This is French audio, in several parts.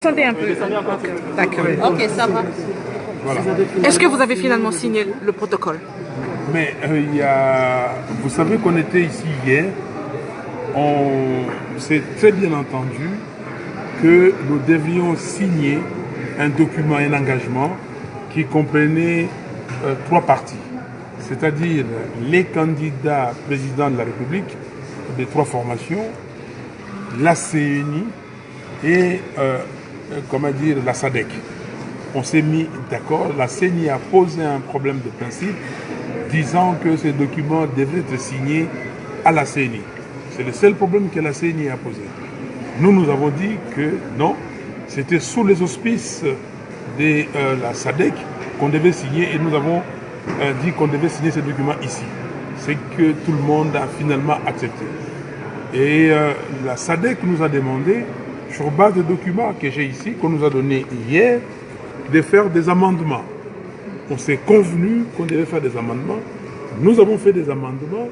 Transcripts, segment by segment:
Descendez un peu. D'accord. Ok, ça va. Voilà. Est-ce que vous avez finalement signé le protocole? Mais vous savez qu'on était ici hier, on s'est très bien entendu que nous devions signer un document, un engagement qui comprenait trois parties, c'est-à-dire les candidats présidents de la République des trois formations, la CENI et la SADC. On s'est mis d'accord, la CENI a posé un problème de principe disant que ces documents devraient être signés à la CENI. C'est le seul problème que la CENI a posé. Nous avons dit que non, c'était sous les auspices de la SADC qu'on devait signer et nous avons dit qu'on devait signer ces documents ici. C'est que tout le monde a finalement accepté. Et la SADC nous a demandé, sur base des documents que j'ai ici, qu'on nous a donnés hier, de faire des amendements. On s'est convenu qu'on devait faire des amendements. Nous avons fait des amendements.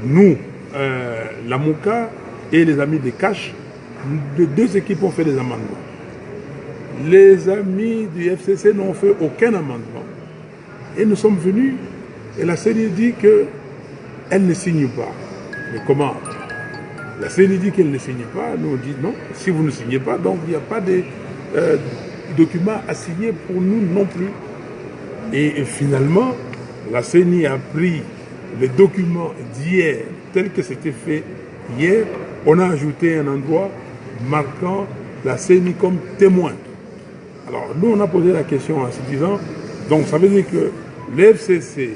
Nous, la MOUCA et les amis de Cash, les deux équipes ont fait des amendements. Les amis du FCC n'ont fait aucun amendement. Et nous sommes venus et la CENI dit qu'elle ne signe pas. Mais comment? La CENI dit qu'elle ne signe pas. Nous on dit non, si vous ne signez pas, donc il n'y a pas de documents à signer pour nous non plus. Et finalement, la CENI a pris les documents d'hier, tels que c'était fait hier. On a ajouté un endroit marquant la CENI comme témoin. Alors nous, on a posé la question en se disant, donc ça veut dire que le FCC,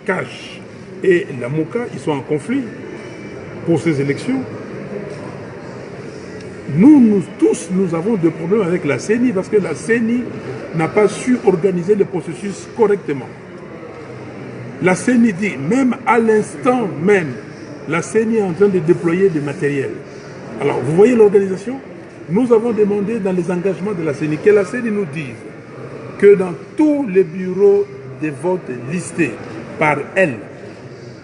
Cash et la MOUCA, ils sont en conflit pour ces élections. Nous tous, nous avons des problèmes avec la CENI parce que la CENI n'a pas su organiser le processus correctement. La CENI dit, même à l'instant même, la CENI est en train de déployer du matériel. Alors, vous voyez l'organisation? Nous avons demandé dans les engagements de la CENI que la CENI nous dise que dans tous les bureaux de vote listés par elle,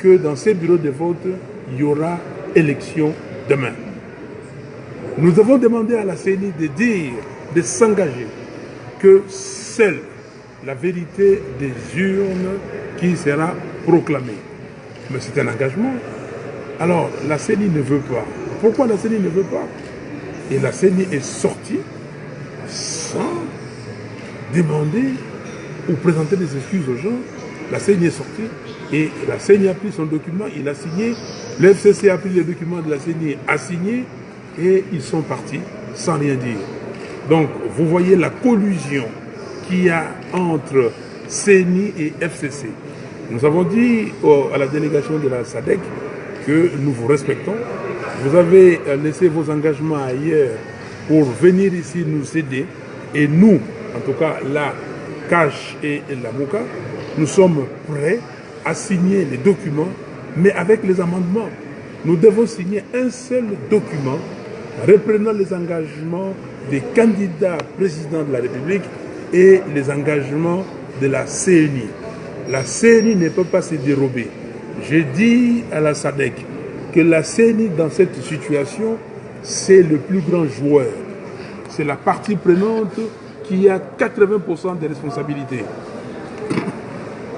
que dans ces bureaux de vote, il y aura élection demain. Nous avons demandé à la CENI de dire, de s'engager, que seule la vérité des urnes qui sera proclamée. Mais c'est un engagement. Alors, la CENI ne veut pas. Pourquoi la CENI ne veut pas? Et la CENI est sortie sans demander ou présenter des excuses aux gens. La CENI est sortie et la CENI a pris son document, il a signé. Le FCC a pris les documents de la CENI, a signé et ils sont partis sans rien dire. Donc, vous voyez la collusion qu'il y a entre CENI et FCC. Nous avons dit à la délégation de la SADC que nous vous respectons. Vous avez laissé vos engagements ailleurs pour venir ici nous aider. Et nous, en tout cas la Cash et la MOUCA, nous sommes prêts à signer les documents, mais avec les amendements. Nous devons signer un seul document reprenant les engagements des candidats présidents de la République et les engagements de la CENI. La CENI ne peut pas se dérober. J'ai dit à la SADC que la CENI, dans cette situation, c'est le plus grand joueur. C'est la partie prenante qui a 80% des responsabilités.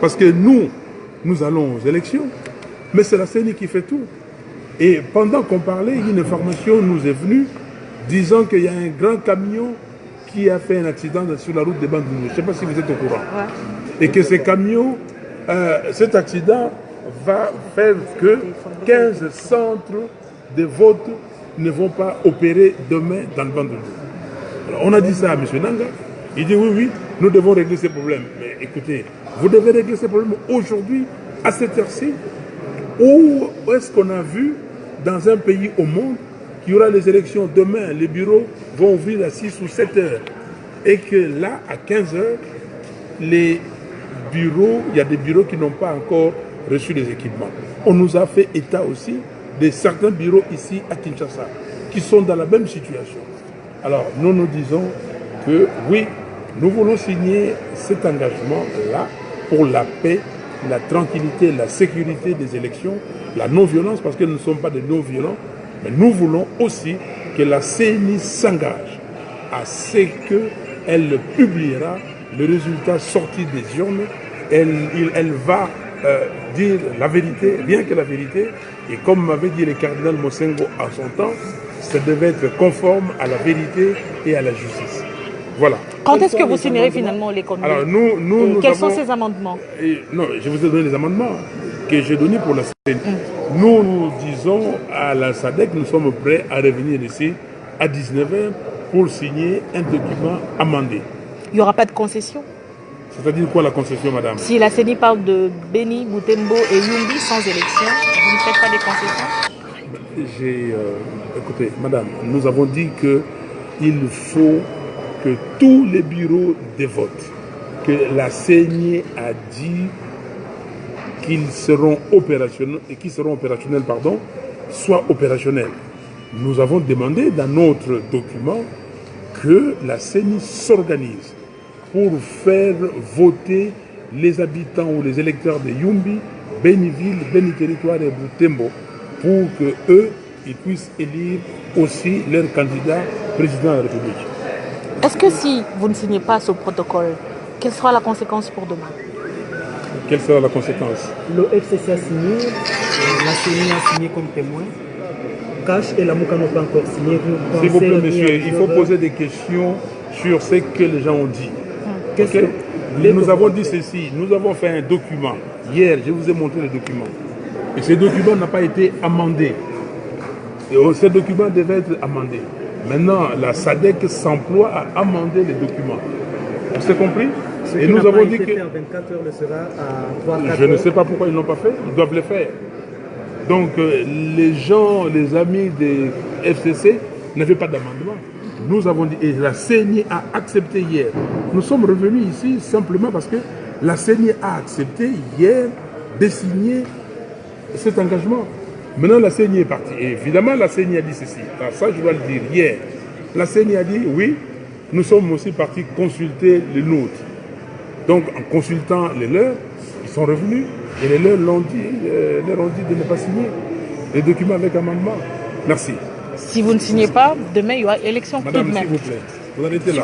Parce que nous allons aux élections, mais c'est la CENI qui fait tout. Et pendant qu'on parlait, une information nous est venue disant qu'il y a un grand camion qui a fait un accident sur la route de Bandundu. Je ne sais pas si vous êtes au courant. Ouais. Et que ces camions, cet accident va faire que 15 centres de vote ne vont pas opérer demain dans le Bandundu. Alors on a dit ça à M. Nanga. Il dit oui, nous devons régler ces problèmes. Mais écoutez, vous devez régler ces problèmes aujourd'hui, à cette heure-ci. Où est-ce qu'on a vu dans un pays au monde qu'il y aura les élections demain, les bureaux vont ouvrir à 6 ou 7 heures et que là, à 15 heures, les bureaux, il y a des bureaux qui n'ont pas encore reçu les équipements. On nous a fait état aussi de certains bureaux ici à Kinshasa qui sont dans la même situation. Alors, nous disons que oui, nous voulons signer cet engagement-là pour la paix, la tranquillité, la sécurité des élections, la non-violence, parce que nous ne sommes pas des non-violents, mais nous voulons aussi que la CENI s'engage à ce qu'elle publiera le résultat sorti des urnes. Elle va dire la vérité, rien que la vérité. Et comme m'avait dit le cardinal Mosengo à son temps, ça devait être conforme à la vérité et à la justice. Voilà. Quand est-ce que vous signerez finalement les convenus? Alors nous quels avons, sont ces amendements? Non, je vous ai donné les amendements que j'ai donnés pour la CENI. Nous disons à la SADC, nous sommes prêts à revenir ici à 19h pour signer un document amendé. Il n'y aura pas de concession? C'est-à-dire quoi la concession, madame? Si la CENI parle de Beni, Butembo et Yumbi sans élection, vous ne faites pas des concessions? Écoutez, madame, nous avons dit qu'il faut que tous les bureaux de vote que la CENI a dit qu'ils seront opérationnels, soient opérationnels. Nous avons demandé dans notre document que la CENI s'organise pour faire voter les habitants ou les électeurs de Yumbi, Béniville, Béni Territoire et Butembo pour qu'eux, ils puissent élire aussi leur candidat président de la République. Est-ce que si vous ne signez pas ce protocole, quelle sera la conséquence pour demain? Quelle sera la conséquence? Le FCC a signé, la CENI a signé comme témoin. Cash et la Mouka n'ont pas encore signé. S'il vous plaît, monsieur, il faut poser des questions sur ce que les gens ont dit. Okay? Nous avons dit ceci, nous avons fait un document. Hier, je vous ai montré le document. Et ce document n'a pas été amendé. Et ce document devait être amendé. Maintenant, la SADC s'emploie à amender les documents. Vous avez compris? Et nous avons dit que... 24 heures le sera à 3-4 Je ne sais pas pourquoi ils ne l'ont pas fait. Ils doivent le faire. Donc, les gens, les amis des FCC n'avaient pas d'amendement. Nous avons dit, et la CENI a accepté hier. Nous sommes revenus ici simplement parce que la CENI a accepté hier de signer cet engagement. Maintenant, la CENI est partie. Et évidemment, la CENI a dit ceci. Alors ça, je dois le dire hier. La CENI a dit, oui, nous sommes aussi partis consulter les nôtres. Donc, en consultant les leurs, ils sont revenus et les leurs leur ont dit de ne pas signer les documents avec amendement. Merci. Si vous ne signez pas, demain, il y aura élection tout de Madame, même. s'il vous plaît, vous arrêtez là.